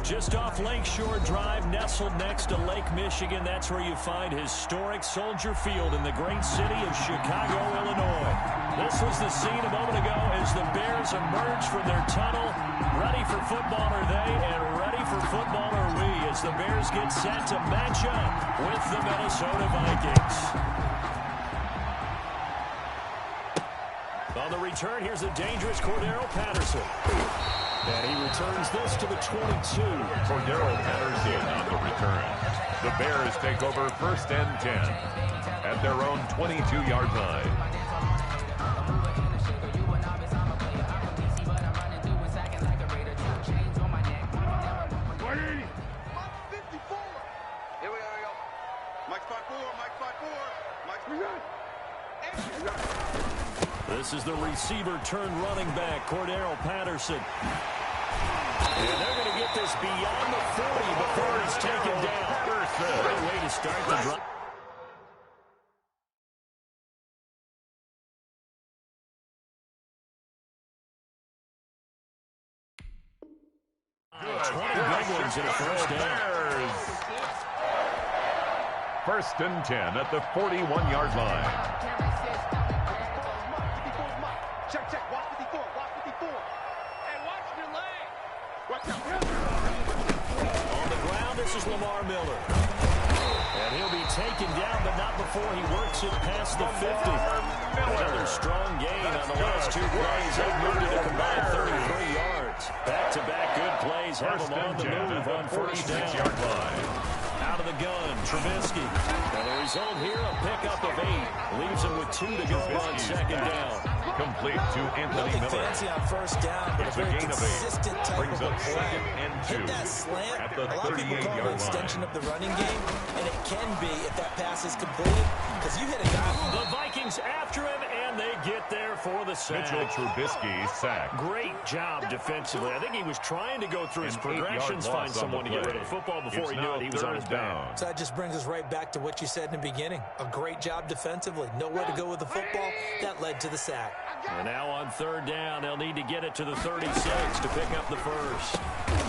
Just off Lakeshore Drive, nestled next to Lake Michigan. That's where you find historic Soldier Field in the great city of Chicago, Illinois. This was the scene a moment ago as the Bears emerged from their tunnel. Ready for football are they, and ready for football are we, as the Bears get set to match up with the Minnesota Vikings. On the return, here's a dangerous Cordero Patterson. And he returns this to the 22. Cordero Patterson on the return. The Bears take over 1st and 10 at their own 22-yard line. Here we go. Mike 5-4. This is the receiver turned running back, Cordero Patterson. And they're going to get this beyond the 40 before he's taken down. Great way to start the drive. Good. 20 big ones in a first down. 1st and 10 at the 41-yard line. Check. Watch 54. Hey, watch your leg. Watch out. On the ground, this is Lamar Miller. And he'll be taken down, but not before he works it past the 50. Another strong gain on the last 2 plays. They've moved it a combined 33 yards. Back-to-back good plays have them on the move on 1st down. Out of the gun, Trubisky. And the result here, a pickup of 8. Leaves him with 2 to go on 2nd down. Complete to Anthony Miller. Fancy on 1st down, but It's a very a gain of 8. consistent type Brings of a up play. 2nd and 2 Hit that slant. at the A lot of people call it 38-yard an extension line. of the running game, and it can be if that pass is completed, because you hit a guy. The Vikings after him, and they get there for the sack. Mitchell Trubisky sack. Great job defensively. I think he was trying to go through his An 8-yard progressions, find loss on someone the to get play. rid of the football before It's he knew now it. He was on his 3rd back. down. So that just brings us right back to what you said in the beginning. A great job defensively. Nowhere to go with the football. That led to the sack. And now on 3rd down, they'll need to get it to the 36 to pick up the first.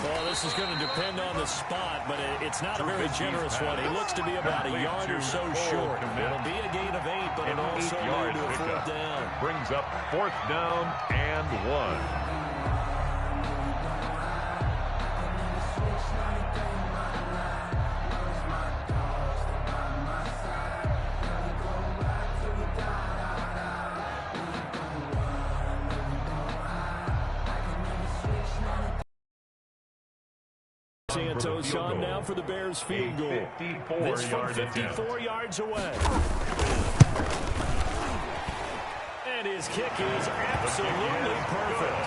Well, this is going to depend on the spot, but it's not a very generous one. He looks to be about a yard or so short. It'll be a gain of 8, but An it'll also 8-yard lead to a pickup. 4th down. Brings up 4th down and 1. Santos on now for the Bears field goal. 54 from 54 yards away. And his kick is absolutely perfect.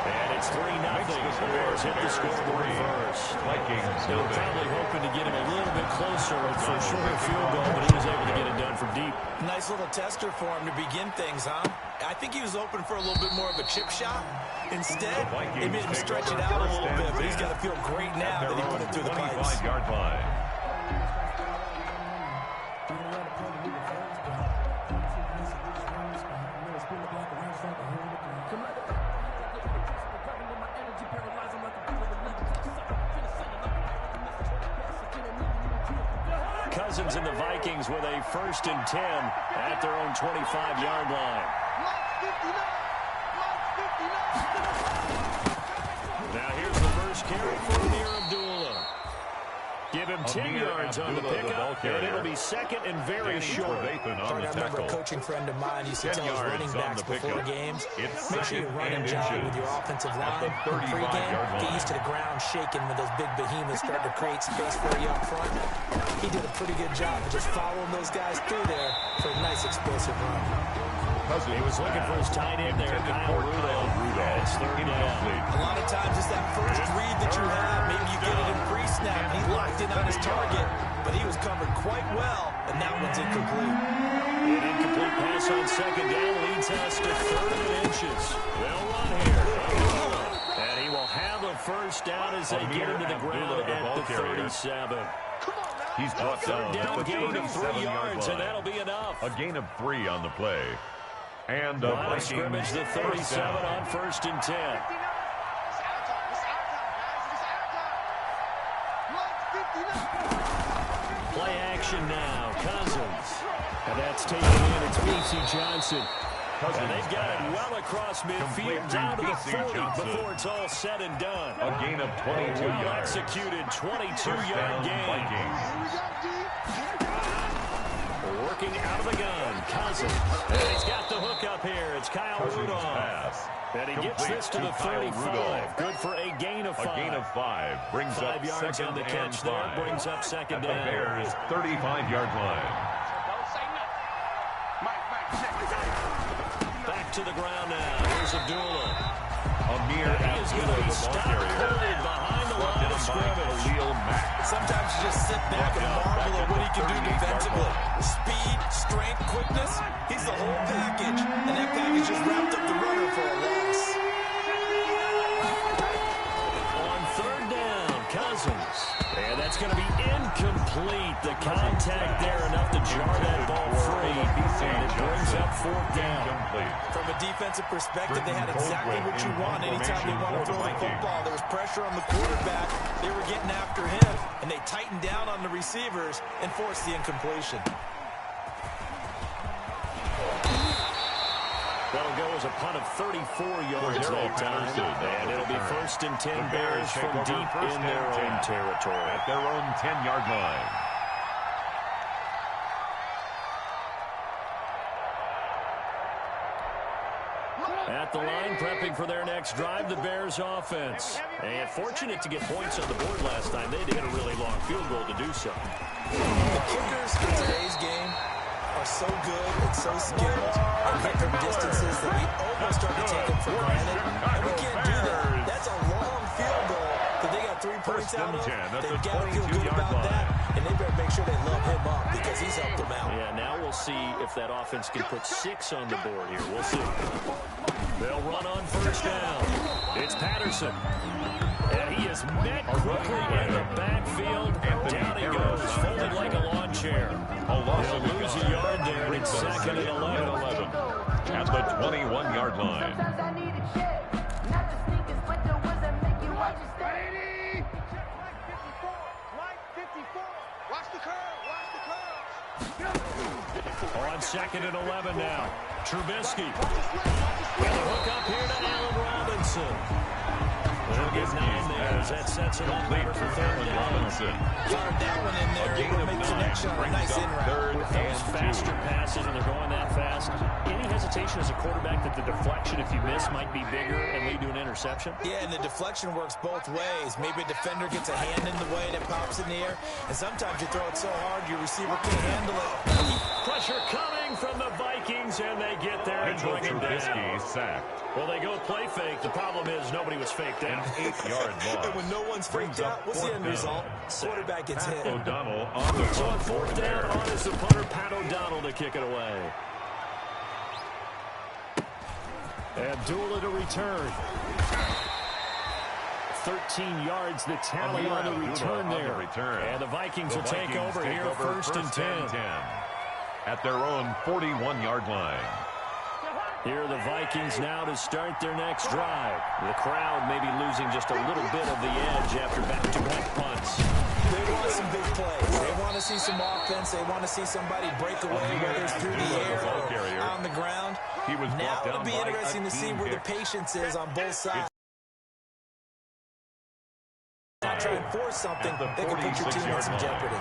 And it's 3-0. The Bears hit the scoreboard first. Vikings. They were probably hoping to get him a little bit closer for a shorter field goal, but he was able to get it done from deep. Nice little tester for him to begin things, huh? I think he was open for a little bit more of a chip shot. Instead, it made him stretch it out a little bit, but he's got to feel great now that he put it through the pipes. 25-yard line. Cousins and the Vikings with a 1st and 10 at their own 25-yard line. Now here's the first carry for Amir Abdullah. Give him 10 yards on the pickup, and it'll be 2nd and very short. I remember a coaching friend of mine used to tell his running backs before games, make sure you run and jog with your offensive line. Pre-game, get used to the ground shaking when those big behemoths start to create space for you up front. He did a pretty good job of just following those guys through there for a nice explosive run. He was looking for his tight end there, Kyle Rudolph. It's 3rd down. A lot of times it's that first read that you have. Maybe you get it in pre-snap. He locked in on his target, but he was covered quite well, and that one's incomplete. An incomplete pass on 2nd down leads us to 3rd and inches. They'll run here. And he will have a 1st down as they get into the ground at the 37. He's brought down Down at the gain of 3 yards, and line. that'll be enough. A gain of 3 on the play. And a Line of scrimmage, the 37 on 1st and 10. action now. Cousins. And that's taken in. It's B.C. Johnson. And they've got it well across midfield down to the 40 before it's all said and done. A gain of 22 well yards. Executed 22-yard gain. Working out of the gun. Cousins. And he's got the hook up here. It's Kyle Rudolph. And he gets this to the 35. Good for a gain of 5. A gain of 5 brings 5 up yards second on the catch there. and 5. Brings up second at down. the Bears' 35-yard line. Back to the ground now. Here's Abdullah. Amir He is going to be stopped cold behind the line of scrimmage. Sometimes you just sit back and marvel at what he can do defensively. Speed, strength, quickness. He's the whole package. And that package just wrapped up the runner for a loss. On third down, Cousins. And that's going to be incomplete. The contact there enough to jar that ball free. And it brings up fourth down. From a defensive perspective, they had exactly what you want anytime they want to throw the football. There was pressure on the quarterback. They were getting after him, and they tightened down on the receivers and forced the incompletion. That'll go as a punt of 34 yards that time. And it'll be first and 10 Bears from deep in their own territory. At their own 10-yard line. At the line, prepping for their next drive, the Bears offense. And fortunate to get points on the board last time. They had to hit a really long field goal to do so. The kickers in today's game are so good and so skilled and hit from distances that we almost start to take them for granted. And we can't do that. That's a long field goal that they got 3 points out of. They've got to feel good about that, and they better make sure they love him up because he's helped them out. Yeah, now we'll see if that offense can put 6 on the board here. We'll see. They'll run on first down. It's Patterson. And he is met quickly in the backfield. Down he goes, folded like a lawn chair. He'll lose a yard there, and it's second and 11. At the 21-yard line. On second and 11 now. Trubisky. With a hook up here to Allen Robinson. They'll get 9 there as that sets him up later for third down. Fired that one in there. He will make the next shot a nice in route. With those faster passes, and they're going that fast, any hesitation as a quarterback that the deflection, if you miss, might be bigger and lead to an interception? Yeah, and the deflection works both ways. Maybe a defender gets a hand in the way and it pops in the air, and sometimes you throw it so hard your receiver can't handle it. Pressure coming from the Vikings, and they get there and bring him down. Sacked. Well, they go play fake. The problem is nobody was faked out. 8-yard loss. And when no one's faked out, what's the end result? Quarterback gets hit. O'Donnell on the So on fourth down, on is the punter, Pat O'Donnell, to kick it away. Abdullah to return. 13 yards, the tally on the return there. And the Vikings will take over here, first and 10. At their own 41-yard line. Here are the Vikings now to start their next drive. The crowd may be losing just a little bit of the edge after back-to-back punts. They want some big plays. They want to see some offense. They want to see somebody break away, whether it's through the air or on the ground. Now it'll be interesting to see where the patience is on both sides. Not try and force something that can put your team in some jeopardy.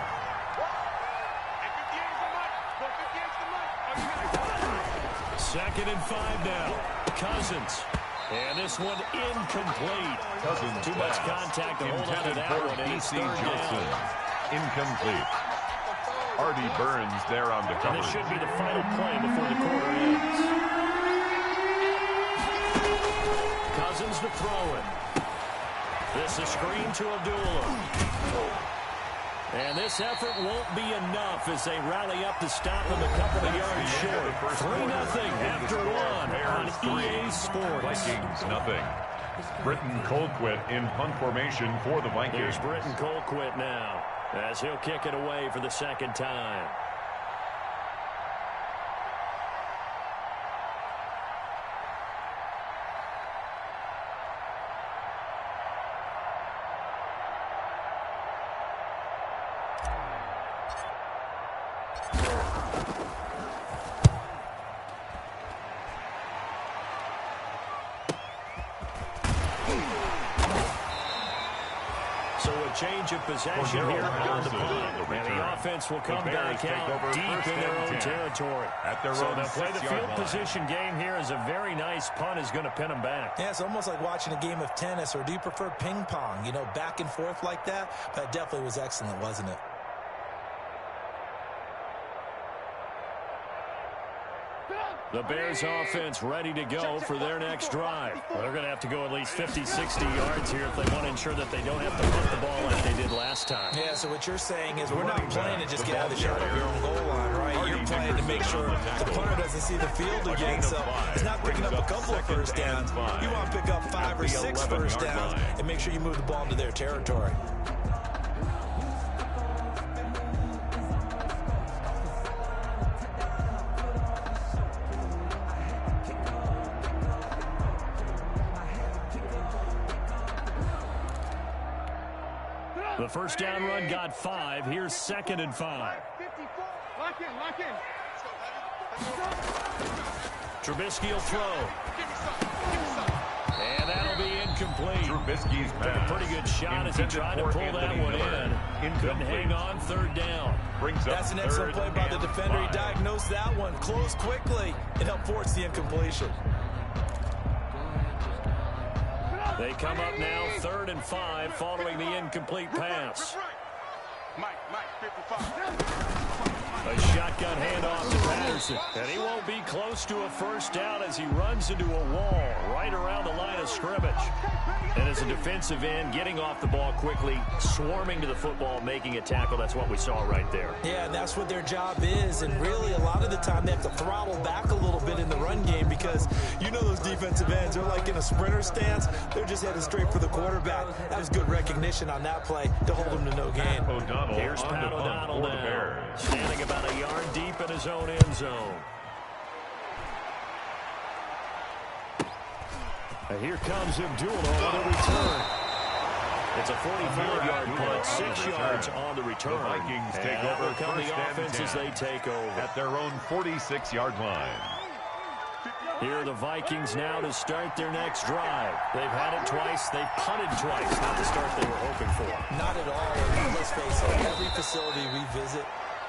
Second and 5 now. Cousins. And this one incomplete. Cousins too much contact to hold on to that one. And it's third down. Incomplete. Artie Burns there on the cover. And this should be the final play before the quarter ends. Cousins to throw it. This is screen to Abdullah. And this effort won't be enough as they rally up to stop him a couple of yards short. 3-0 after one on EA Sports. Vikings, nothing. Britton Colquitt in punt formation for the Vikings. Here's Britton Colquitt now as he'll kick it away for the second time. change of possession here on the punt. And the offense will come back out deep in their own territory. So they'll play the field position game here as a very nice punt is going to pin them back. Yeah, it's almost like watching a game of tennis, or do you prefer ping pong? You know, back and forth like that? That definitely was excellent, wasn't it? The Bears offense ready to go for their next drive. Well, they're going to have to go at least 50, 60 yards here if they want to ensure that they don't have to punt the ball like they did last time. Yeah, so what you're saying is we're not playing to just get out of the yard of your own goal line, right? You're playing to make sure the punter doesn't see the field again, so it's not picking up a couple of first downs. You want to pick up 5 or 6 first downs and make sure you move the ball into their territory. The first down run got 5. Here's 2nd and 5. Lock in. Trubisky will throw. And that'll be incomplete. Trubisky's Took a pretty good shot as he tried to pull that one in. Couldn't hang on, 3rd down. That's an excellent play by the defender. He diagnosed that one, closed quickly, and helped force the incompletion. They come up now 3rd and 5 following the incomplete pass. Mike, 55. A shotgun handoff to Patterson. And he won't be close to a first down as he runs into a wall right around the line of scrimmage. And as a defensive end, getting off the ball quickly, swarming to the football, making a tackle, that's what we saw right there. Yeah, and that's what their job is. And really, a lot of the time, they have to throttle back a little bit in the run game because you know those defensive ends, they're like in a sprinter stance. They're just headed straight for the quarterback. That was good recognition on that play to hold him to no gain. Here's Pat O'Donnell now, standing about a yard deep in his own end zone. And here comes Abdullah on the return. It's a 45-yard punt, 6 yards on the return. The Vikings take over come the offense as they take over. At their own 46-yard line. Here are the Vikings now to start their next drive. They've had it twice. They've punted twice. Not the start they were hoping for. Not at all. And let's face it, every facility we visit,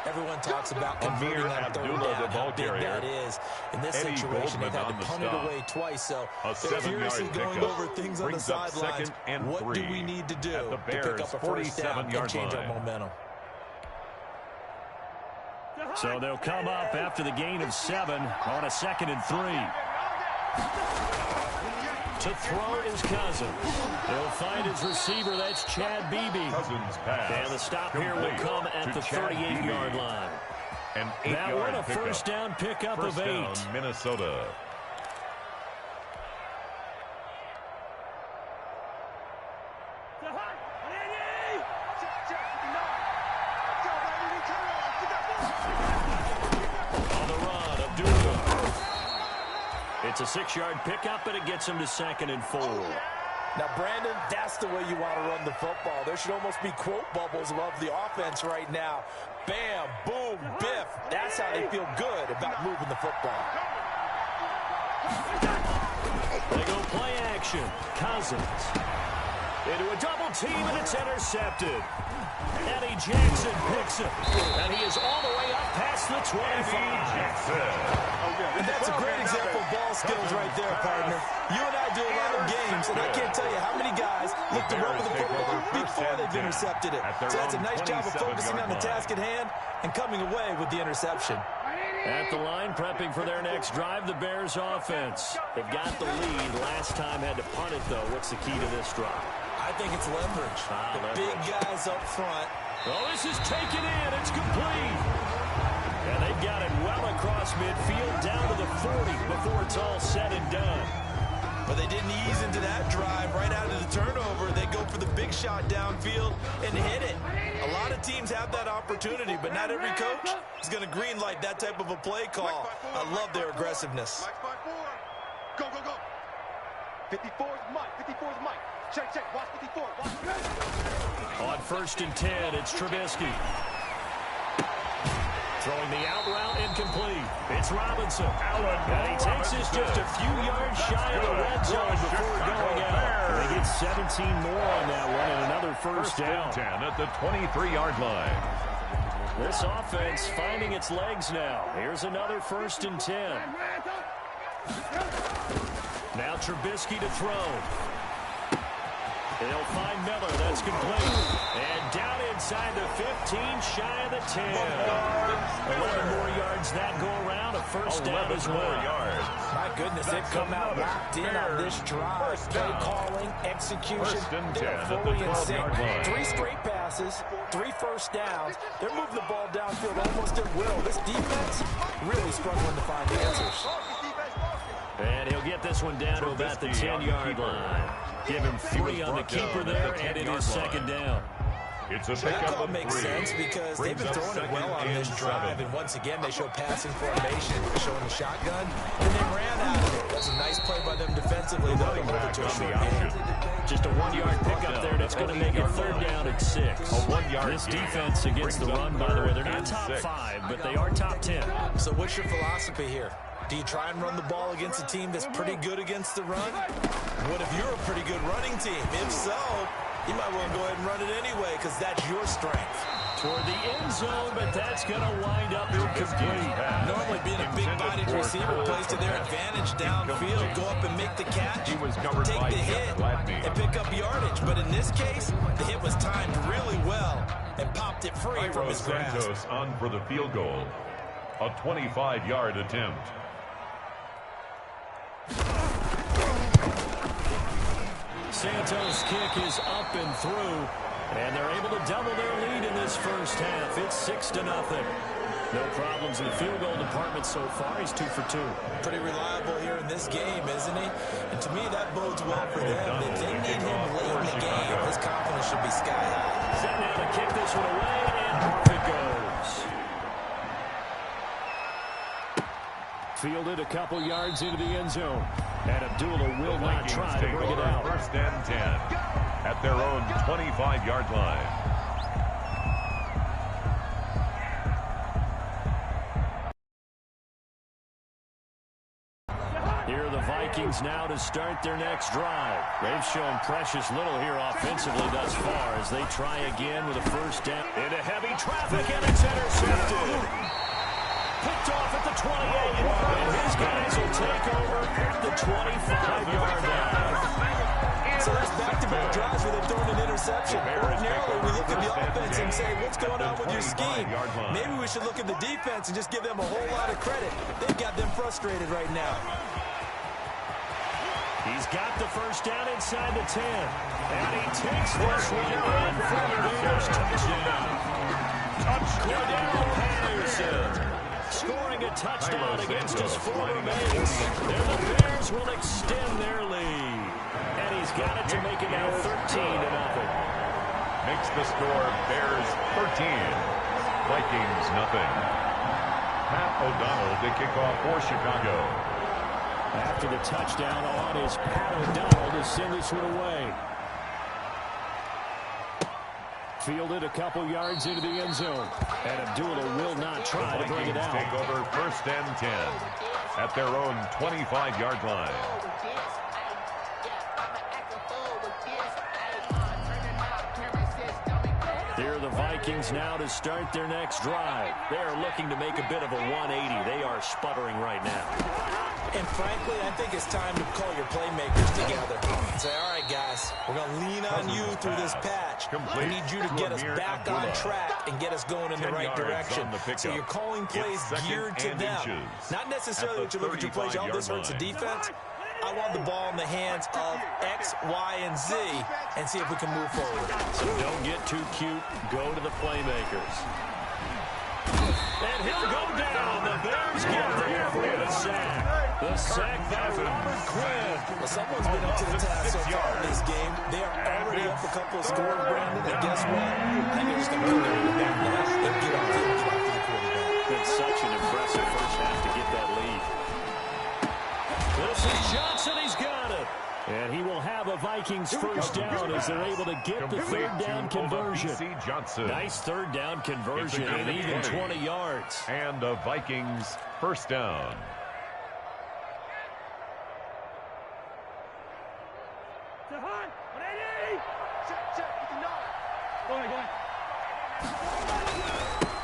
everyone talks about converting on 3rd down, how big that is. In this situation, they've had to punt it away twice, so they're furiously going over things on the sidelines. What do we need to do to pick up a first down and change our momentum? So they'll come up after the gain of 7 on a 2nd and 3. To throw is Cousins. He'll find his receiver. That's Chad Beebe. Cousins pass. And the stop here will come at the 38-yard line. That one a first down pickup of 8. Down, Minnesota. It's a 6-yard pickup, and it gets him to 2nd and 4. Now, Brandon, that's the way you want to run the football. There should almost be quote bubbles above the offense right now. Bam, boom, biff. That's how they feel good about moving the football. They go play action. Cousins into a double team, and it's intercepted. Eddie Jackson picks it, and he is all the way up past the 25. And that's a great example of ball skills right there, partner. You and I do a lot of games, and I can't tell you how many guys look to run with the football before they've intercepted it. So that's a nice job of focusing on the task at hand and coming away with the interception. At the line, prepping for their next drive, the Bears offense. They've got the lead. Last time had to punt it, though. What's the key to this drive? I think it's leverage. The big guys up front. Oh, this is taken in. It's complete. And they've got it well across midfield down to the 40 before it's all said and done. But they didn't ease into that drive right out of the turnover. They go for the big shot downfield and hit it. A lot of teams have that opportunity, but not every coach is going to greenlight that type of a play call. I love their aggressiveness. Go. 54 is Mike. 54 is Mike. Check. Watch 54. On 1st and 10, it's Trubisky. Throwing the out route incomplete. It's Robinson. And he takes this just a few yards shy of the red zone before going out. They get 17 more on that one and another first down. 10 at the 23-yard line. This offense finding its legs now. Here's another 1st and 10. Now Trubisky to throw. They'll find Miller. That's complete. And down inside the 15, shy of the 10. 11 more yards that go around. A first down as well. My goodness, they've come out locked in on this drive. Play calling, execution. They're fully in sync. 3 straight passes, 3 first downs. They're moving the ball downfield almost at will. This defense really struggling to find the answers. And he'll get this one down to about the 10-yard line. Give him 3 on the keeper there, and it is 2nd down. It's a that call makes sense because they've been throwing it well on this drive, and once again, they show passing formation, showing the shotgun, and they ran out of it. That's a nice play by them defensively, though, to hold it to a short game. Just a 1-yard pickup there, that's going to make it 3rd down at 6. This defense against the run, by the way, they're not top 5, but they are top 10. So what's your philosophy here? Do you try and run the ball against a team that's pretty good against the run? What if you're a pretty good running team? If so, you might want to go ahead and run it anyway because that's your strength. Toward the end zone, but that's going to wind up incomplete. Normally being a big-bodied receiver plays to their advantage downfield. Go up and make the catch, take the hit, and pick up yardage. But in this case, the hit was timed really well and popped it free from his grasp. Santos on for the field goal. A 25-yard attempt. Santos' kick is up and through, and they're able to double their lead in this first half. It's 6-0. No problems in the field goal department so far. He's 2 for 2. Pretty reliable here in this game, isn't he? And to me, that bodes well for them. If they need him late in the game, his confidence should be sky high. Setting out to kick this one away, and off it goes. Fielded a couple yards into the end zone. And Abdullah will not try to bring it out. 1st and 10 at their own 25-yard line. Here are the Vikings now to start their next drive. They've shown precious little here offensively thus far as they try again with a first down. Into heavy traffic, and it's intercepted. Picked off at the 28, and his guys will take over at the 25-yard line. So that's back-to-back drives where they've thrown an interception. Ordinarily, we look at the offense and say, what's going on with your scheme? Maybe we should look at the defense and just give them a whole lot of credit. They've got them frustrated right now. He's got the first down inside the 10. And he takes this one in for the Bears touchdown. Cordell Patterson scoring a touchdown against his former mates. There the Bears will extend their lead. And he's got it to make it now 13-0. Makes the score Bears 13, Vikings nothing. Pat O'Donnell to kick off for Chicago. After the touchdown on is Pat O'Donnell to send this one away. Fielded a couple yards into the end zone. And Abdullah will not try to bring it out. Take over 1st and 10 at their own 25-yard line. Here are the Vikings now to start their next drive. They're looking to make a bit of a 180. They are sputtering right now. And frankly, I think it's time to call your playmakers together and say, all right, guys, we're going to lean on you through this patch. We need you to get us back on track and get us going in the right direction. So you're calling plays geared to them. Not necessarily what you look at your plays, oh, this hurts the defense. I want the ball in the hands of X, Y, and Z and see if we can move forward. So don't get too cute. Go to the playmakers. And he'll go down. The Bears get there for the sack. The sack by Robert Quinn. Well, someone's been up to the task so far in this game. They are already up a couple of scores, Brandon. And guess what? I think they're just going to put their back now and get off the quarterback. It's such an impressive first half to get that lead. This is Johnson. He's got it. And he will have a Viking. Vikings first down as they're able to get the third down conversion. Nice third down conversion and even 20 yards. And the Vikings first down.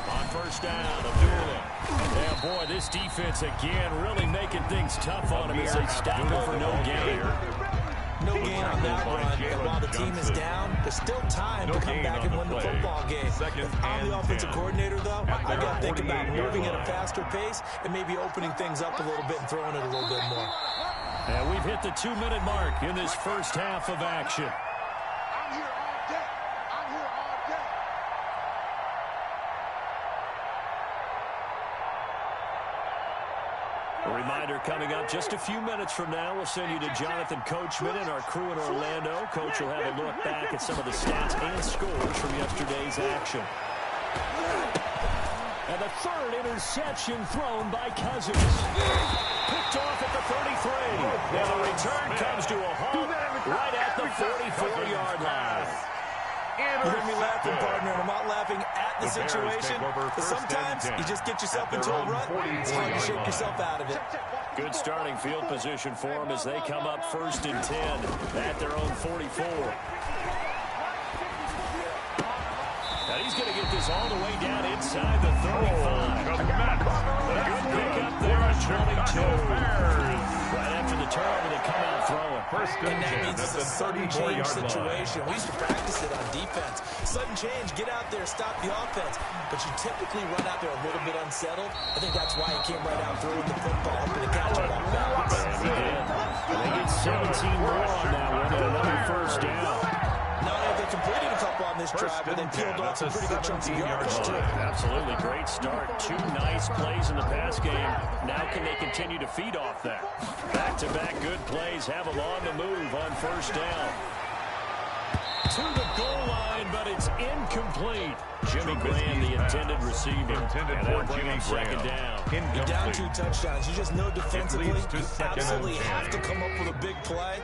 On first down, Abdullah. Yeah, boy, this defense again really making things tough on him as they stop him for no gain. No gain on that run, and while the team is down, there's still time to come back and win the football game. If I'm the offensive coordinator, though, I got to think about moving at a faster pace and maybe opening things up a little bit and throwing it a little bit more. And we've hit the 2-minute mark in this first half of action. I'm here all day. I'm here all day. A reminder coming up just a few minutes from now, we'll send you to Jonathan Coachman and our crew in Orlando. Coach will have a look back at some of the stats and scores from yesterday's action. And the third interception thrown by Cousins. Picked off at the 33. And the return comes to a halt right at the 44-yard line. You heard me laughing, partner, and I'm not laughing at the situation, but sometimes you just get yourself into a rut, it's hard to shake yourself out of it. Good starting field position for them as they come up 1st and 10 at their own 44. Now he's going to get this all the way down inside the 35. Good pick up there at 22. Right after the turnover, they come out throwing. And that means it's a sudden change situation. We used to practice it on defense. Sudden change, get out there, stop the offense. But you typically run out there a little bit unsettled. I think that's why he came right out throwing the football, hoping to catch him off balance. And he did. They get 17 more on that one and another first down. Not only have they completed a couple on this drive, but they peeled off some pretty good chunks of yardage, too. Absolutely great start. 2 nice plays in the pass game. Now can they continue to feed off that? Back-to-back good plays have them on the move on first down. To the goal line, but it's incomplete. Jimmy Graham, the intended receiver. Intended for Jimmy second Graham. down. You're down 2 touchdowns. You just know defensively you absolutely have to come up with a big play.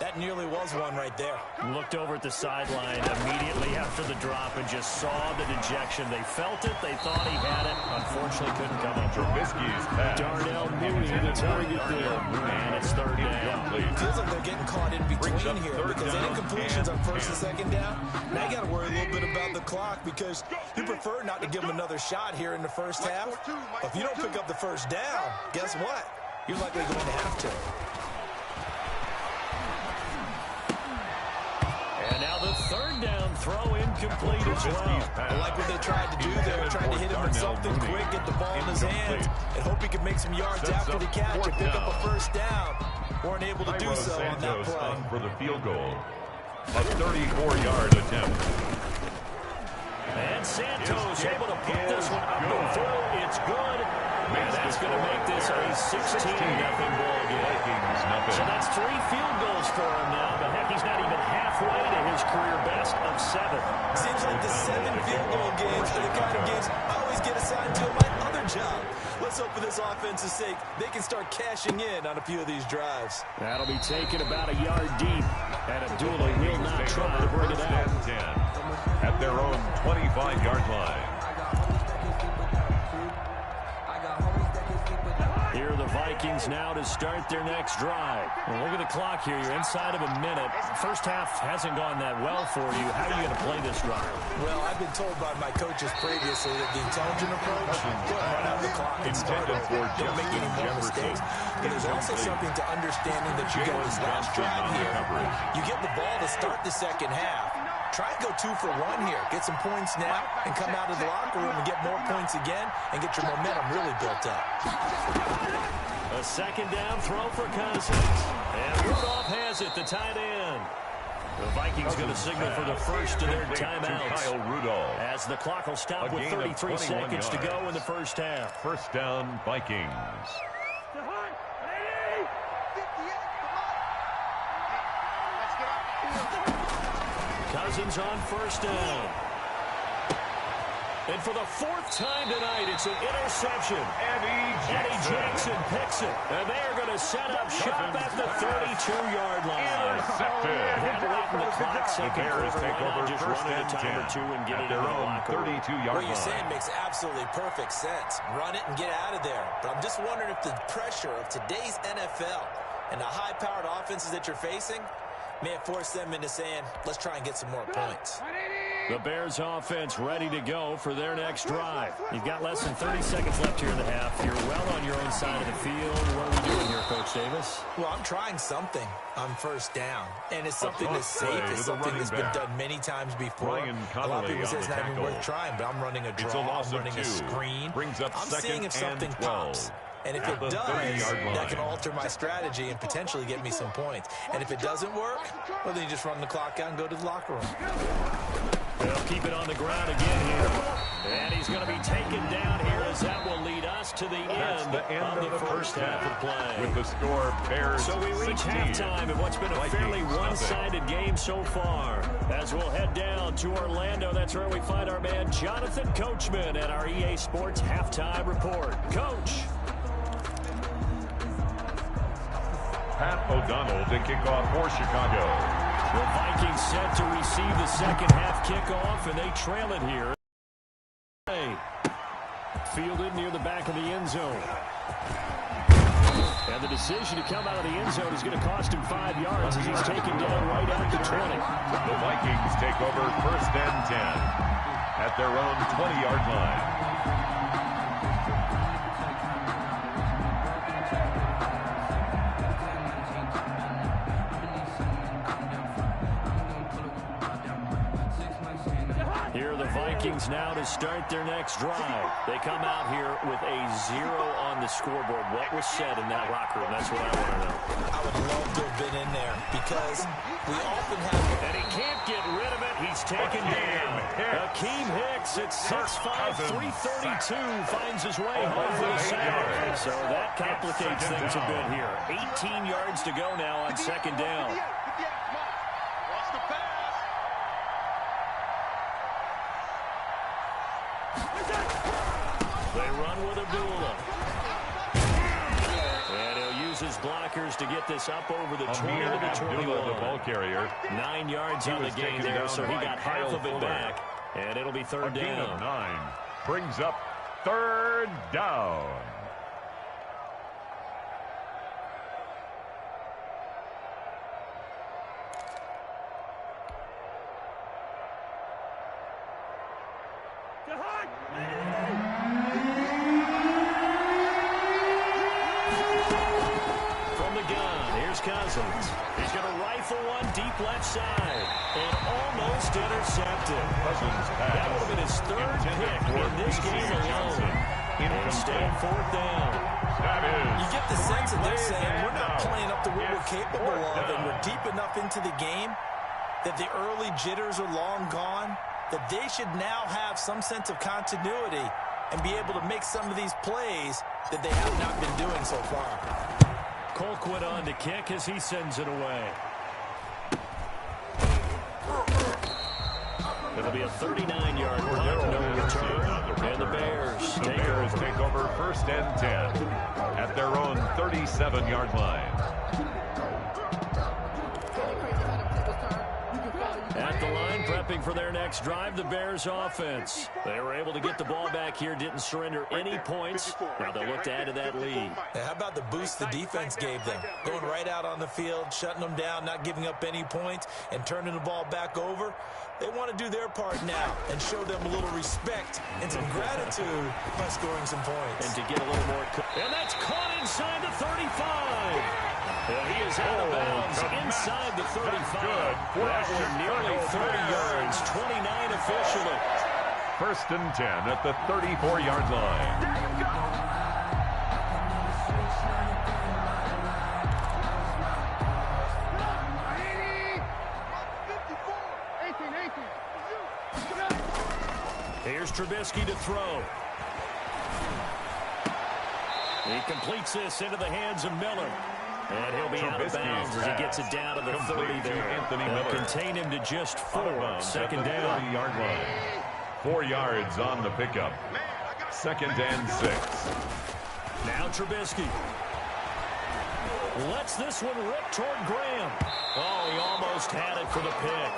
That nearly was one right there. Looked over at the sideline immediately after the drop and just saw the dejection. They felt it. They thought he had it. Unfortunately, couldn't come up. Trubisky's pass. Darnell Mooney, the target there. And it's third down. Feels like they're getting caught in between here because any completions on 1st and 2nd down. Now you got to worry a little bit about the clock because you prefer not to give them another shot here in the first half. But if you don't pick up the first down, guess what? You're likely going to have to. And now the third down throw incomplete as well. I like what they tried to do there, trying to hit him with something quick, get the ball in his hands, and hope he can make some yards after the catch and pick up a first down. Weren't able to do so on that play. For the field goal. A 34-yard attempt. And Santos able to put this one up and through. It's good. And that's going to make this a 16-0 ball game. So that's 3 field goals for him now. But heck, he's not even halfway to his career best of 7. Seems like the 7 field goal games are the kind of games I always get assigned to in my other job. Let's hope for this offense's sake they can start cashing in on a few of these drives. That'll be taken about a yard deep. And Abdullah will not try to bring it out. At their own 25-yard line. Here are the Vikings now to start their next drive. Well, look at the clock here. You're inside of a minute. First half hasn't gone that well for you. How are you going to play this drive? Well, I've been told by my coaches previously that the intelligent approach, run out the clock and start over. Don't make any more mistakes. But there's also something to understanding that you go this last drive here. You get the ball to start the second half. Try and go 2 for 1 here. Get some points now and come out of the locker room and get more points again and get your momentum really built up. A second down throw for Cousins. And Rudolph has it, the tight end. The Vikings going to signal for the first of their timeouts. As the clock will stop with 33 seconds to go in the first half. First down, Vikings. Cousins on first down. And for the fourth time tonight, it's an interception. Eddie Jackson picks it. And they are going to set up shop at the 32-yard line. That late in the clock, second quarter, take over just first run it and a time 10 or two and get at it their in the own locker room. 32-yard line. What you're saying makes absolutely perfect sense. Run it and get out of there. But I'm just wondering if the pressure of today's NFL and the high-powered offenses that you're facing may have forced them into saying, let's try and get some more points. The Bears offense ready to go for their next drive. You've got less than 30 seconds left here in the half. You're well on your own side of the field. What are we doing here, Coach Davis? Well, I'm trying something on first down. And it's something that's safe. It's something that's been done many times before. A lot of people say it's not even worth trying, but I'm running a draw. I'm running a screen. I'm seeing if something pops. And if it does, that can alter my strategy and potentially get me some points. And if it doesn't work, well, then you just run the clock out and go to the locker room. They'll keep it on the ground again here. And he's going to be taken down here as that will lead us to the end of the first half of play. With the score, Bears So we reach 16, halftime in what's been a fairly Vikings one-sided game so far. As we'll head down to Orlando, that's where we find our man Jonathan Coachman at our EA Sports Halftime Report. Coach. Pat O'Donnell to kick off for Chicago. The Vikings set to receive the second half kickoff, and they trail it here. Fielded near the back of the end zone. And the decision to come out of the end zone is going to cost him 5 yards as he's taken down right at the 20. The Vikings take over first and 10 at their own 20-yard line. Here are the Vikings now to start their next drive. They come out here with a 0 on the scoreboard. What was said in that locker room? That's what I want to know. I would love to have been in there because we often have... And he can't get rid of it. He's taken down. Akeem Hicks at 6'5", 332 finds his way home for the sack. So that complicates things a bit here. 18 yards to go now on second down. They run with Abdullah. And he'll use his blockers to get this up over the 20 to the 21. The ball carrier. 9 yards on the gain there, so he got half of it back. And it'll be third down. 9 brings up third down. He's going to rifle one deep left side and almost intercepted. That would have been his third pick in this game alone. Instead, fourth down. You get the sense that they're saying we're not playing up to what we're capable of, and we're deep enough into the game that the early jitters are long gone, that they should now have some sense of continuity and be able to make some of these plays that they have not been doing so far. Colquitt on to kick as he sends it away. It'll be a 39-yard punt, no return. And the Bears take over first and 10 at their own 37-yard line. At the line, prepping for their next drive, the Bears offense. They were able to get the ball back here, didn't surrender any points. Now they'll look to add to that lead. How about the boost the defense gave them? Going right out on the field, shutting them down, not giving up any points, and turning the ball back over. They want to do their part now and show them a little respect and some gratitude by scoring some points. And to get a little more... And that's caught inside the 35. And he is out of bounds inside the 35. That one nearly 30 yards, 29 officially. First and 10 at the 34-yard line. Here's Trubisky to throw. He completes this into the hands of Miller. And he'll be out of bounds as he gets it down to the 30 there. They'll contain him to just 4 on second down. 30-yard line. 4 yards on the pickup. 2nd and 6. Now Trubisky. Lets this one rip toward Graham. Oh, he almost had it for the pick.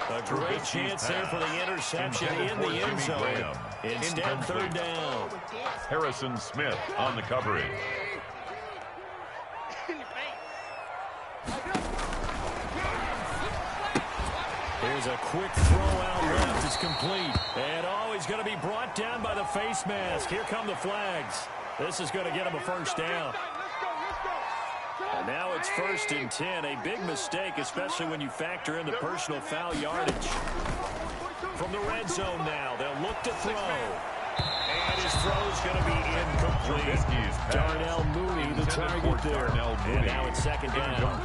A great chance there for the interception in the end zone. Instead, 3rd down. Harrison Smith on the coverage. Here's a quick throw out left. It's complete. And oh, he's going to be brought down by the face mask. Here come the flags. This is going to get him a 1st down. And now it's 1st and 10. A big mistake, especially when you factor in the personal foul yardage. From the red zone now, they'll look to throw. And his throw's going to be incomplete. Darnell Mooney, the target there. And now it's 2nd down.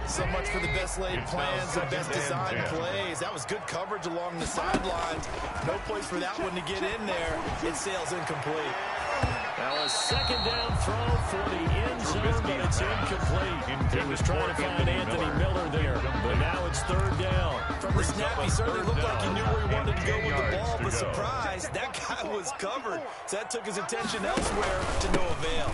So much for the best laid plans, the best designed plays. That was good coverage along the sidelines. No place for that one to get in there. It sails incomplete. Now a 2nd down throw for the end zone, but it's incomplete. He was trying to find Anthony Miller there, but now it's 3rd down. From the snap, he certainly looked like he knew where he wanted to go with the ball, but surprise, that guy was covered. So that took his attention elsewhere to no avail.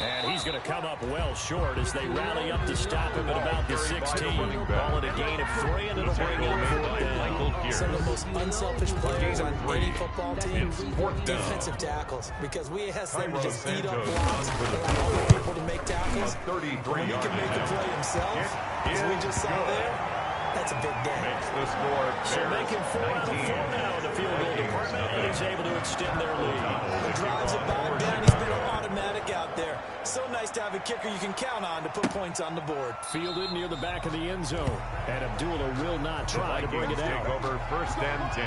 And he's going to come up well short as they rally up to stop him at about the 16. Ball at a gain of 3, and it'll bring up 4th down. Some of the most unselfish players on any football team, defensive tackles, because we ask them to just eat up blocks, allow other people to make tackles. When he can make the play himself, as we just saw there, that's a big day. So making 4 out of 4 now in the field goal department, and he's able to extend their lead. The drives have bogged down. He's been automatic out there. So nice to have a kicker you can count on to put points on the board. Fielded near the back of the end zone. And Abdullah will not try to bring it out. Over 1st and 10.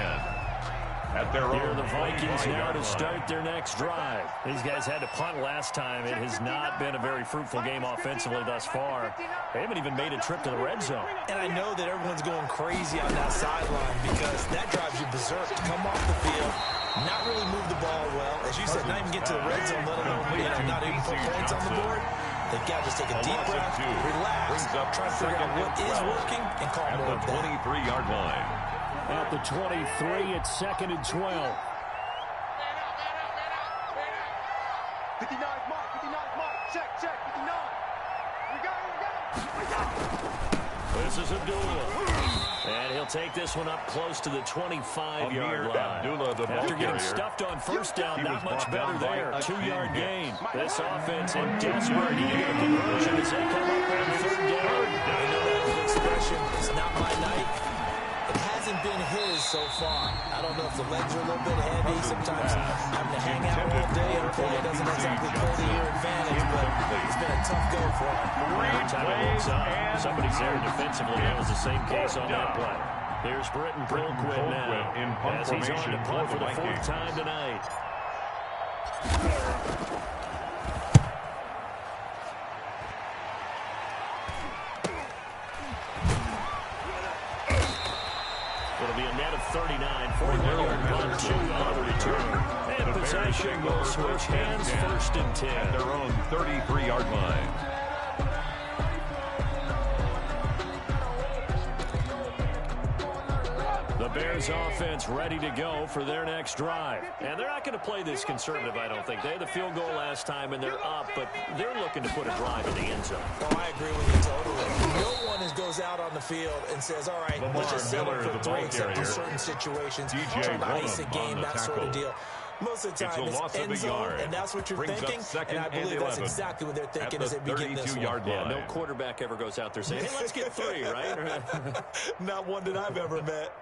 At their Here are the Vikings now to start their next drive. These guys had to punt last time. It has not been a very fruitful game offensively thus far. They haven't even made a trip to the red zone. And I know that everyone's going crazy on that sideline because that drives you berserk to come off the field, not really move the ball well. As you said, not even get to the red zone, let alone not even put points on the board. They've got to just take a deep breath, relax, try to figure out what is working, and call more of that. 23-yard line. At the 23, it's 2nd and 12. 59 mark, 59 mark. Check, 59. We got. This is Abdullah. And he'll take this one up close to the 25-yard line. After getting stuffed on 1st down, not much better there. 2-yard gain. This offense in desperate need of conversion as they come up on 3rd down. You know that old expression, it's not my night. It hasn't been his so far. I don't know if the legs are a little bit heavy. Sometimes having to hang out all day and play doesn't exactly play to your advantage, but it's been a tough go for him. Every time it looks up, somebody's there defensively. That was the same case on that play. Here's Britton Colquitt now as he's on to punt for the 4th time tonight. It'll be a net of 39, 41-yard punt, 2 on the return. And possession will switch hands, 1st and 10. At their own 33-yard line. The Bears offense ready to go for their next drive. And they're not going to play this conservative, I don't think. They had the field goal last time, and they're up, but they're looking to put a drive in the end zone. Oh, I agree with you totally. No one goes out on the field and says, all right, let's just settle for 3 except in certain situations. Try to ice a game, that sort of deal. Most of the time, it's end zone, and that's what you're thinking, and I believe that's exactly what they're thinking as they begin this one. Yeah, no quarterback ever goes out there saying, hey, let's get 3, right? Not one that I've ever met.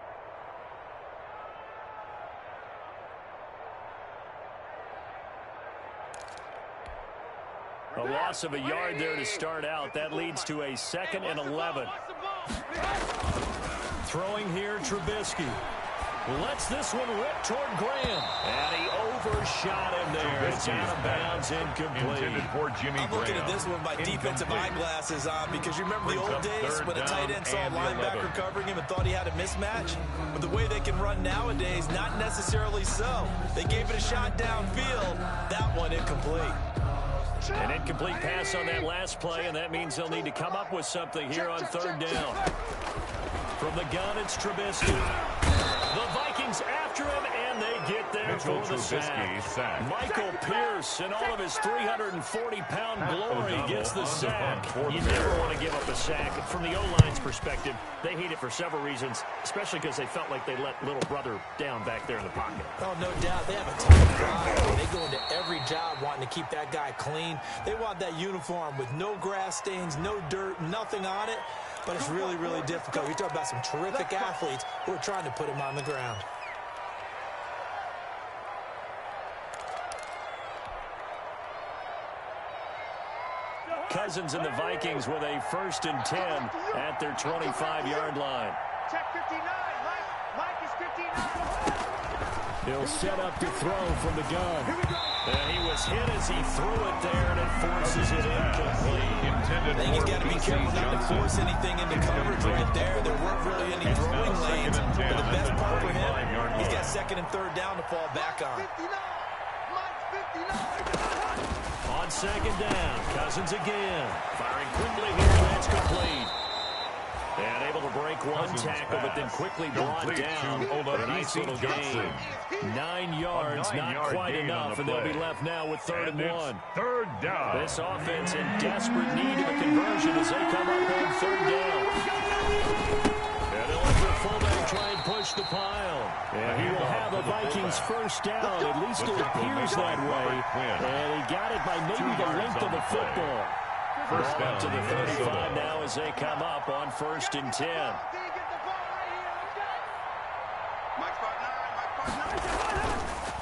A loss of a yard there to start out. That leads to a 2nd and 11. Throwing here, Trubisky. Lets this one rip toward Graham. And he overshot him there. It's out of bounds, incomplete. I'm looking at this one by defensive eyeglasses on because you remember the old days when a tight end saw a linebacker covering him and thought he had a mismatch? But the way they can run nowadays, not necessarily so. They gave it a shot downfield. That one incomplete. An incomplete pass on that last play, and that means they'll need to come up with something here on 3rd down. From the gun, it's Trubisky. The Vikings after him, and they get there for the sack. Michael Pierce, in all of his 340-pound glory, gets the sack. You never want to give up a sack. From the O-line's perspective, they hate it for several reasons, especially because they felt like they let little brother down back there in the pocket. Oh, no doubt. They have a ton of pride. They go into every job wanting to keep that guy clean. They want that uniform with no grass stains, no dirt, nothing on it. But it's really, really difficult. You're talking about some terrific athletes who are trying to put him on the ground. Cousins and the Vikings with a 1st and 10 at their 25-yard line. Check 59. Mike is 59. He'll set up to throw from the gun. And he was hit as he threw it there, and it forces it incomplete. I think he's got to be careful not to force anything into coverage right there. There weren't really any throwing lanes. But the best part for him, he's got 2nd and 3rd down to fall back on. 59. Mike's 59. On 2nd down, Cousins again. Firing quickly here, that's complete. And able to break one tackle, but then quickly brought down for a nice little gain. 9 yards, not quite enough, and they'll be left now with 3rd and 1. 3rd down. This offense in desperate need of a conversion as they come up on 3rd down. And they'll let their fullback try and push the pile. And he will have a Vikings 1st down. At least it appears that way. And he got it by maybe the length of the football. First down to the 35 now as they come up on 1st and 10.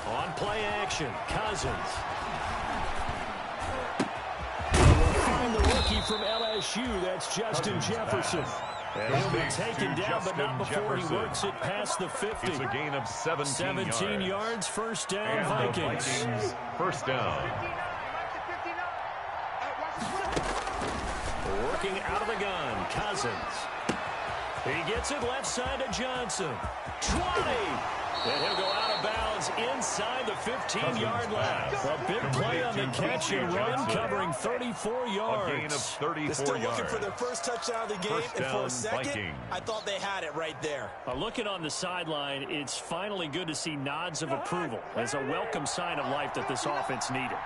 On play action, Cousins. We'll find the rookie from LSU. That's Justin Jefferson. And he'll be taken down, but not before he works it past the 50. It's a gain of 17 yards. 1st down, and Vikings. Vikings 1st down. Working out of the gun, Cousins. He gets it left side to Johnson. 20. And he'll go out of bounds inside the 15-yard line. A big play on the catch and run, covering 34 yards. A gain of 34 They're still yards. looking for their first touchdown of the game, and for a second, Vikings. I thought they had it right there. Looking on the sideline, it's finally good to see nods of approval as a welcome sign of life that this offense needed.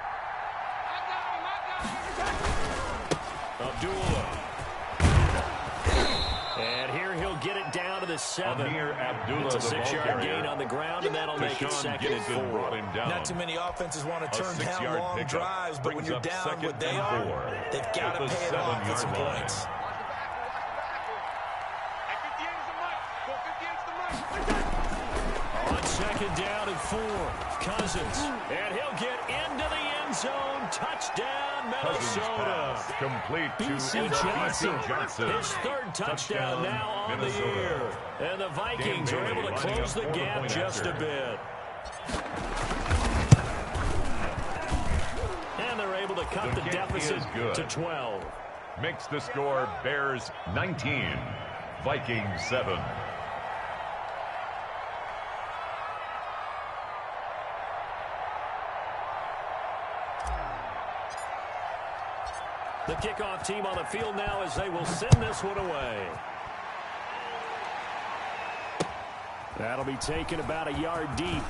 Abdullah. And here he'll get it down to the 7. It's a 6-yard gain on the ground, and that'll make it 2nd and 4. Not too many offenses want to turn down long drives, but when you're down what they are, they've got to pay it off with some points. On 2nd down and 4, Cousins. And he'll get into the end zone. Touchdown, Minnesota. Complete to B.C. Johnson. His 3rd touchdown now on the year. And the Vikings are able to close the gap just a bit. And they're able to cut the deficit to 12. Makes the score Bears 19, Vikings 7. The kickoff team on the field now as they will send this one away. That'll be taken about a yard deep.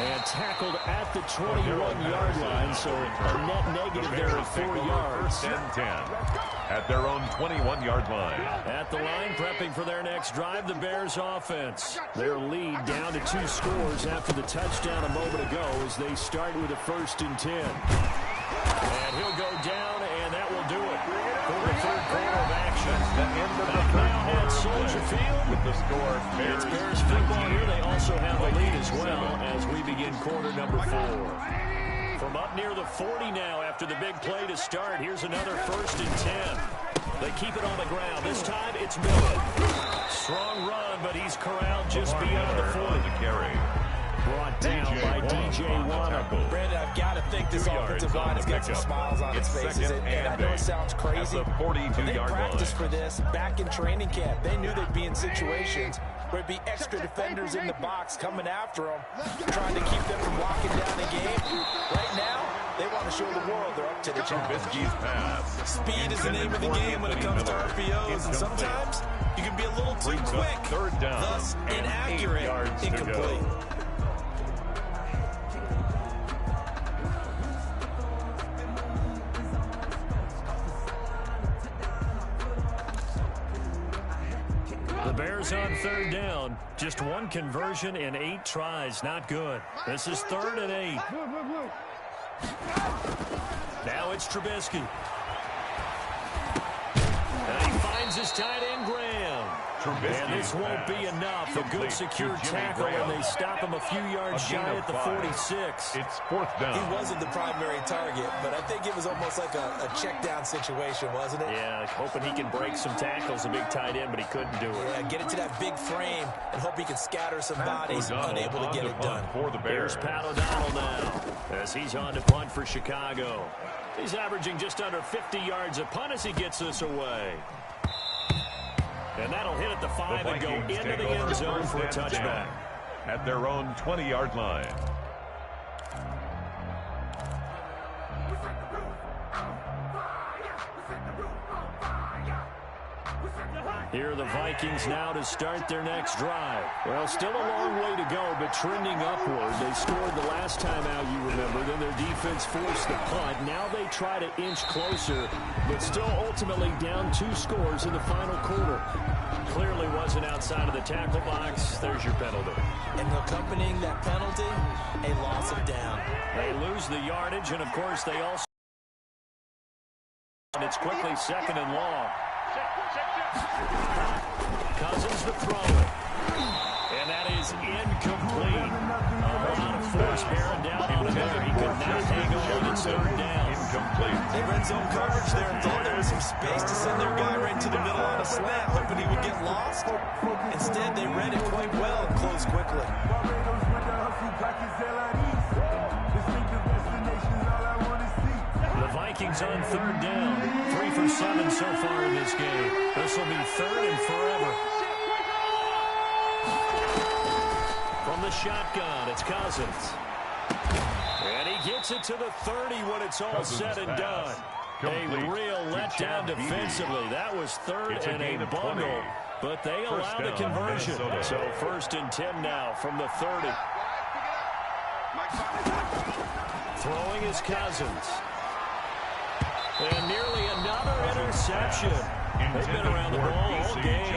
And tackled at the 21-yard line, so a net negative there of 4 yards. 1st and 10 at their own 21-yard line. At the line, prepping for their next drive, the Bears offense. Their lead down to 2 scores after the touchdown a moment ago as they start with a 1st and 10. And he'll go down, and that will do it for the 3rd quarter of action. Now at Soldier Field. With the score, It's Bears football here. They also have the lead as well as we begin quarter number 4. From up near the 40 now after the big play to start, here's another 1st and 10. They keep it on the ground. This time it's Miller. Strong run, but he's corralled just beyond the 40. To carry. Brought down by DJ Watt. Brandon, I've got to think this offensive line has got some smiles on its faces. And I know it sounds crazy, but they practiced for this back in training camp. They knew they'd be in situations where there'd be extra defenders in the box coming after them, trying to keep them from locking down the game. Right now, they want to to show the world they're up to the challenge. Trubisky's pass. Speed is the name of the game when it comes to RPOs, and sometimes you can be a little too quick, third down, thus inaccurate, incomplete. The Bears on third down. Just one conversion in 8 tries. Not good. This is 3rd and 8. Now it's Trubisky. And he finds his tight end, Graham. And this won't be enough. A good secure tackle, and they stop him a few yards shy at the 46. It's 4th down. He wasn't the primary target, but I think it was almost like a check-down situation, wasn't it? Yeah, hoping he can break some tackles, a big tight end, but he couldn't do it. Yeah, get it to that big frame and hope he can scatter some bodies, unable to get it done. For the Bears. Here's Pat O'Donnell now, as he's on to punt for Chicago. He's averaging just under 50 yards a punt as he gets this away. And that'll hit at the 5 and go into the end zone for a touchback. At their own 20-yard line. Here are the Vikings now to start their next drive. Well, still a long way to go, but trending upward. They scored the last time out, you remember. Then their defense forced the punt. Now they try to inch closer, but still ultimately down 2 scores in the final quarter. Clearly wasn't outside of the tackle box. There's your penalty. And accompanying that penalty, a loss of down. They lose the yardage, and, of course, they also... And it's quickly 2nd and long. Cousins to throw it. And that is incomplete. A lot of force bearing down on him there. He could not hang on. It's 3rd down. Incomplete. They red zone coverage there and thought there was some space to send their guy right to the middle on a slant, hoping he would get lost. Instead, they read it quite well and closed quickly. The Vikings on 3rd down. 3 for 7 so far in this game. This will be 3rd and forever. From the shotgun, it's Cousins. And he gets it to the 30 when it's all said and done. A real letdown defensively. That was 3rd and a bundle, but they allow the conversion. So 1st and 10 now from the 30. Throwing is Cousins. And nearly another interception. They've been around the ball all game.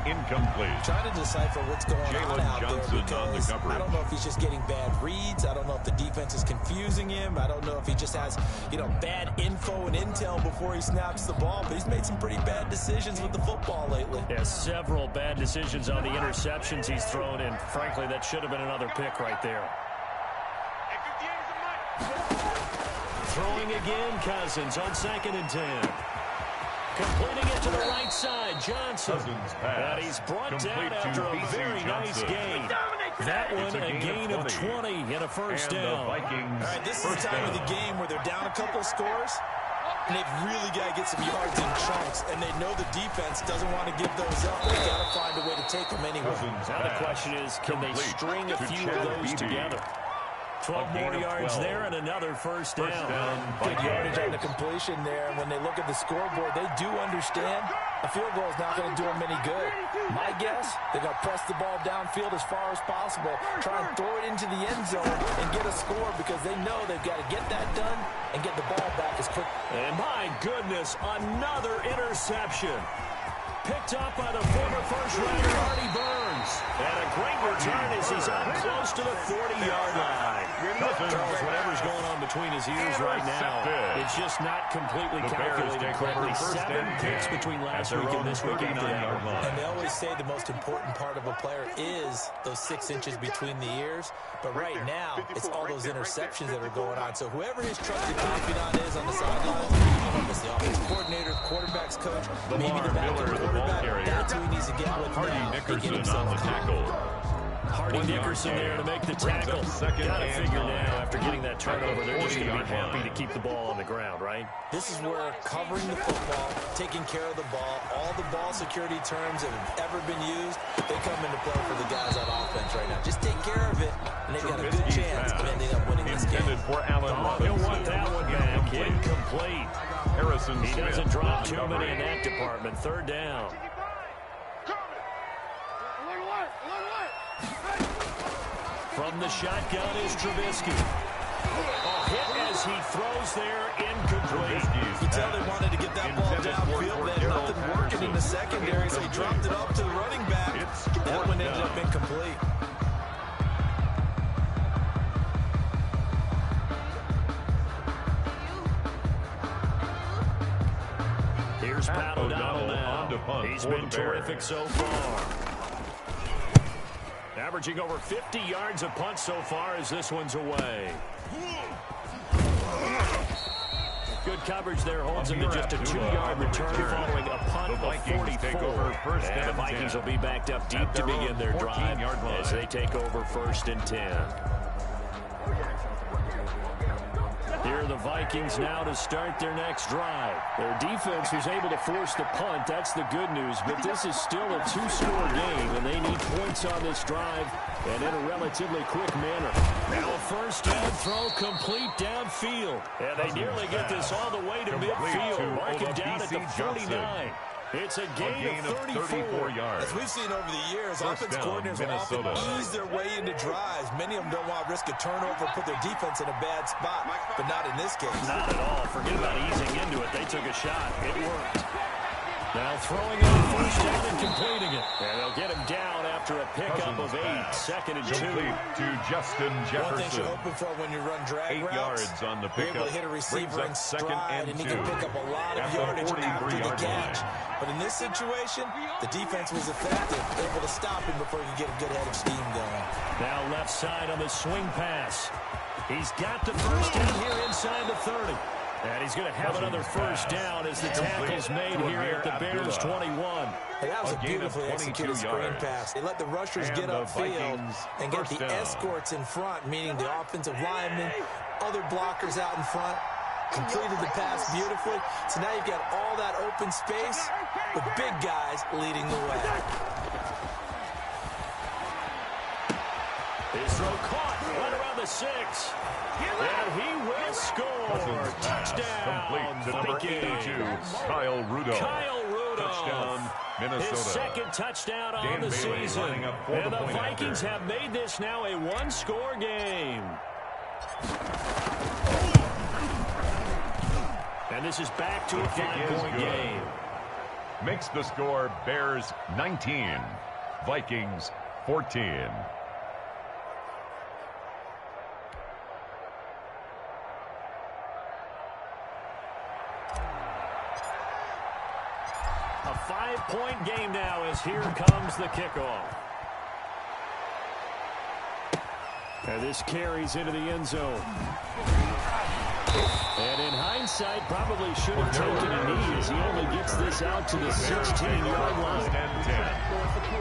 Incomplete. Trying to decipher what's going on out there because I don't know if he's just getting bad reads. I don't know if the defense is confusing him. I don't know if he just has, bad info and intel before he snaps the ball. But he's made some pretty bad decisions with the football lately. Yeah, several bad decisions on the interceptions he's thrown, and frankly, that should have been another pick right there. Throwing again, Cousins on 2nd and 10. Completing it to the right side, Johnson. And he's brought down after a very nice gain. That one, a gain of 20 and a 1st down. All right, this is the time of the game where they're down a couple of scores, and they've really got to get some yards in chunks, and they know the defense doesn't want to give those up. They've got to find a way to take them anyway. Now the question is, can they string a few of those together? 12 more yards there and another 1st down. Good yardage on the completion there. And when they look at the scoreboard, they do understand a field goal is not going to do them any good. My guess, they're going to press the ball downfield as far as possible, try and throw it into the end zone and get a score because they know they've got to get that done and get the ball back as quick. And my goodness, another interception. Picked up by the former first-rounder Artie Burns. And a great return as he's out close to the 40-yard line. Charles, whatever's going on between his ears right now, it's just not completely calculated correctly. 7 picks between last week and this week after that. And they always say the most important part of a player is those 6 inches between the ears. But right now, it's all those interceptions that are going on. So whoever his trusted confidant is on the sidelines, it's the offensive coordinator, quarterback's coach, maybe the backup quarterback. That's who he needs to get with now to get himself on the tackle. Hardy Nickerson there to make the tackle. Got to figure now, after getting that turnover, they're just going to be happy to keep the ball on the ground, right? This is where covering the football, taking care of the ball, all the ball security terms that have ever been used, they come into play for the guys on offense right now. Just take care of it, and they've got a good chance of ending up winning this game. For Allen He'll want that complete. Harrison He Smith doesn't drop on too coverage. many in that department. Third down. From the shotgun is Trubisky. A hit as he throws there, incomplete. You tell they wanted to get that ball downfield. They had nothing working in the secondary, so he dropped it off to the running back. That one ended up incomplete. Here's Pat O'Donnell now. He's been terrific so far. Averaging over 50 yards a punt so far as this one's away. Good coverage there holds him to just a 2-yard return following a punt of 44. And the Vikings will be backed up deep to begin their drive as they take over 1st and 10. Here are the Vikings now to start their next drive. Their defense was able to force the punt. That's the good news. But this is still a 2-score game, and they need points on this drive and in a relatively quick manner. Now a first down throw complete downfield. And they nearly get this all the way to midfield. Marking down at the 49. It's a gain of 34 yards. As we've seen over the years, offense coordinators will often ease their way into drives. Many of them don't want to risk a turnover, put their defense in a bad spot, but not in this case. Not at all. Forget about easing into it. They took a shot. It worked. Now throwing on first down and completing it. And they'll get him down after a pickup of 8. 2nd and 2. To Justin Jefferson. One thing you're hoping for when you run drag 8 routes, yards on the you're able pickup. to hit a receiver in stride, 2nd and he can pick up a lot of yardage after the catch. But in this situation, the defense was effective, able to stop him before he could get a good head of steam going. Now left side on the swing pass. He's got the first down here inside the 30. And he's going to have another first down as the tackle's made here at the Bears 21. Hey, that was a beautifully executed screen pass. They let the rushers get upfield and get the escorts in front, meaning the offensive linemen, other blockers out in front. Completed the pass beautifully. So now you've got all that open space with big guys leading the way. His throw caught right around the 6. And he will score. Touchdown. Complete to number 82, Kyle Rudolph. Kyle Rudolph. Touchdown, Minnesota. His 2nd touchdown Dan on the Bailey season. lining up for And the the point Vikings after. have made this now a 1-score game. And this is back to a 5-point game. Makes the score Bears 19, Vikings 14. A 5-point game now as here comes the kickoff. And this carries into the end zone. And in hindsight, probably should have taken a knee as he only gets this out to the 16-yard line. 10-10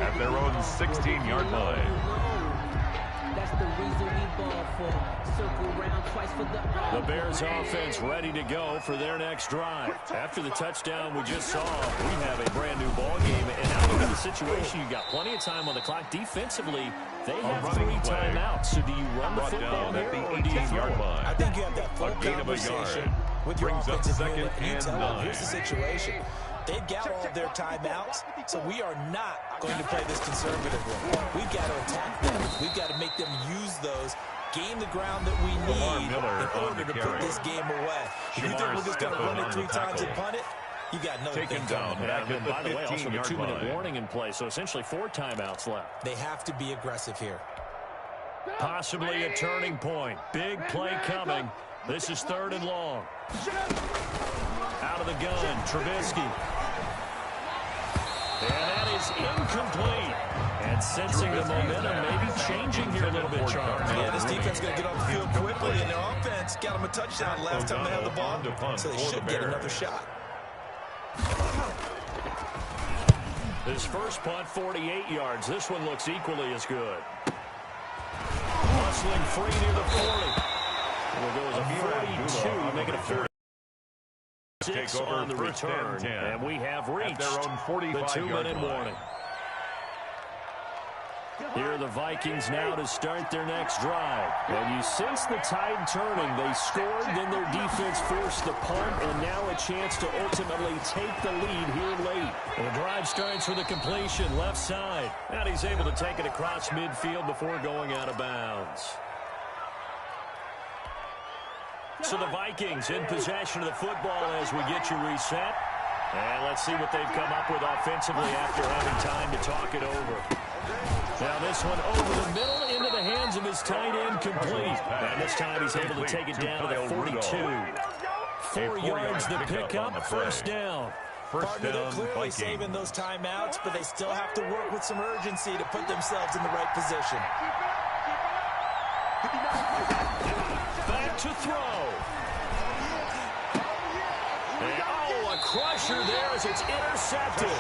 at their own 16-yard line. That's the reason we ball for. Circle round twice for the The Bears offense ready to go for their next drive. After the touchdown we just saw, we have a brand new ball game. And now look at the situation. You got plenty of time on the clock. Defensively, they have 3 timeouts. So do you run the football here or do you throw it? I think you have that full conversation with your offensive unit, and you tell them, here's the situation. They've got all of their timeouts, so we are not going to play this conservatively. We've got to attack them. We've got to make them use those, gain the ground that we need in order to put this game away. If you think we're just going to run it 3 times and punt it, you got another thing down. And by the way, also the 2-minute warning in play, so essentially 4 timeouts left. They have to be aggressive here. Possibly a turning point. Big play coming. This is 3rd and long. Out of the gun, Trubisky. And that is incomplete. And sensing the momentum, maybe changing here a little bit, Charles. Yeah, this defense is going to get off the field quickly, and their offense got them a touchdown last time they had the ball, so they should get another shot. This first punt, 48 yards. This one looks equally as good. Hustling free near the 40. We'll go as a 42, making a 46 Take over on the return. And we have reached their own 45 the 2-minute warning. Here are the Vikings now to start their next drive. And you sense the tide turning. They scored, then their defense forced the punt, and now a chance to ultimately take the lead here late. And the drive starts with a completion left side. And he's able to take it across midfield before going out of bounds. So the Vikings in possession of the football as we get you reset. And let's see what they've come up with offensively after having time to talk it over. Now this one over the middle into the hands of his tight end complete. And this time he's able to take it down to the 42. 4 yards the pickup, first down. Partner, they're clearly saving those timeouts, but they still have to work with some urgency to put themselves in the right position. Back to throw. And, a crusher there as it's intercepted.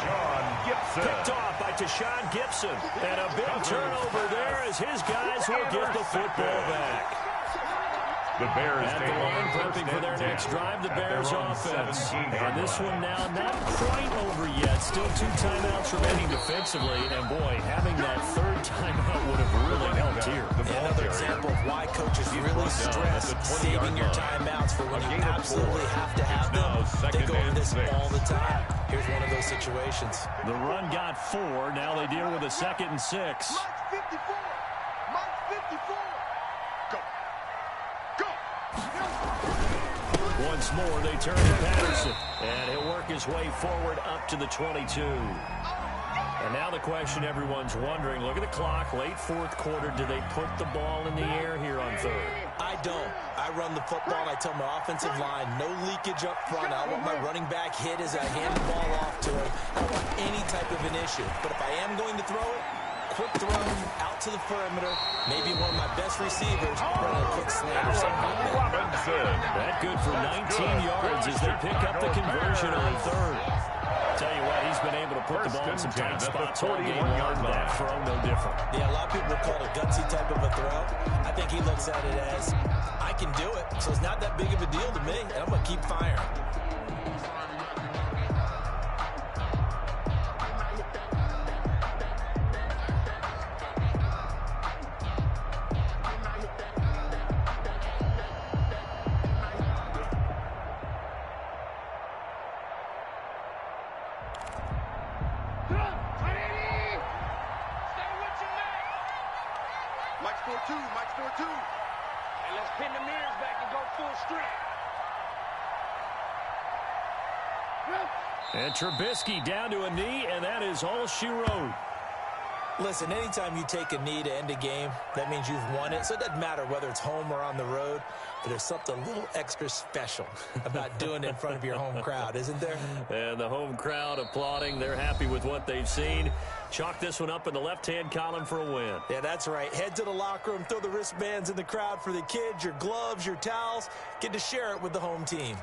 Picked off by Tashawn Gibson. And a big turnover there as his guys will get the football back. The Bears at the line prepping for their next drive, the Bears offense. And this one now not quite over yet. Still 2 timeouts remaining defensively. And, boy, having that third timeout would have really helped here. Another example of why coaches really stress saving your timeouts for when you absolutely have to have them. They go over this all the time. Here's one of those situations. The run got 4. Now they deal with a 2nd and 6. Mike 54. Mike 54. Go. Once more, they turn to Patterson. And he'll work his way forward up to the 22. And now the question everyone's wondering, look at the clock, late 4th quarter. Do they put the ball in the air here on 3rd? I don't. I run the football, and I tell my offensive line, no leakage up front. I want my running back hit as I hand the ball off to him. I don't want any type of an issue. But if I am going to throw it, quick throw out to the perimeter. Maybe one of my best receivers running a quick slant or something like that. That good for 19 yards as they pick up the conversion on 3rd. Tell you what, he's been able to put the ball in some tight spots all game long. That throw no different. Yeah, a lot of people would call it a gutsy type of a throw. I think he looks at it as, I can do it, so it's not that big of a deal to me, and I'm going to keep firing. And Trubisky down to a knee, and that is all she wrote. Listen, anytime you take a knee to end a game, that means you've won it. So it doesn't matter whether it's home or on the road, but there's something a little extra special about doing it in front of your home crowd, isn't there? And the home crowd applauding. They're happy with what they've seen. Chalk this one up in the left-hand column for a win. Yeah, that's right. Head to the locker room, throw the wristbands in the crowd for the kids, your gloves, your towels. Get to share it with the home team.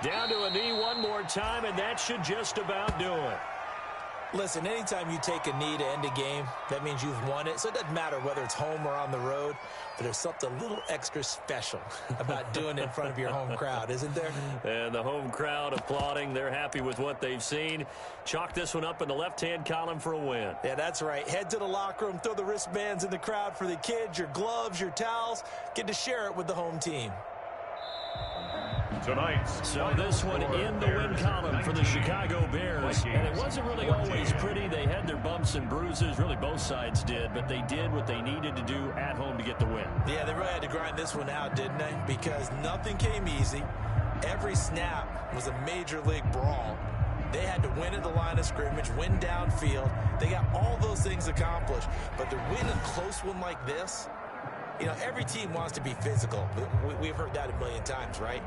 Down to a knee one more time, and that should just about do it. Listen, anytime you take a knee to end a game, that means you've won it. So it doesn't matter whether it's home or on the road, but there's something a little extra special about doing it in front of your home crowd, isn't there? And the home crowd applauding. They're happy with what they've seen. Chalk this one up in the left-hand column for a win. Yeah, that's right. Head to the locker room, throw the wristbands in the crowd for the kids, your gloves, your towels. Get to share it with the home team. So this one in the win column for the Chicago Bears. And it wasn't really always pretty. They had their bumps and bruises. Really, both sides did. But they did what they needed to do at home to get the win. Yeah, they really had to grind this one out, didn't they? Because nothing came easy. Every snap was a major league brawl. They had to win at the line of scrimmage, win downfield. They got all those things accomplished. But to win a close one like this, you know, every team wants to be physical. We've heard that a million times, right?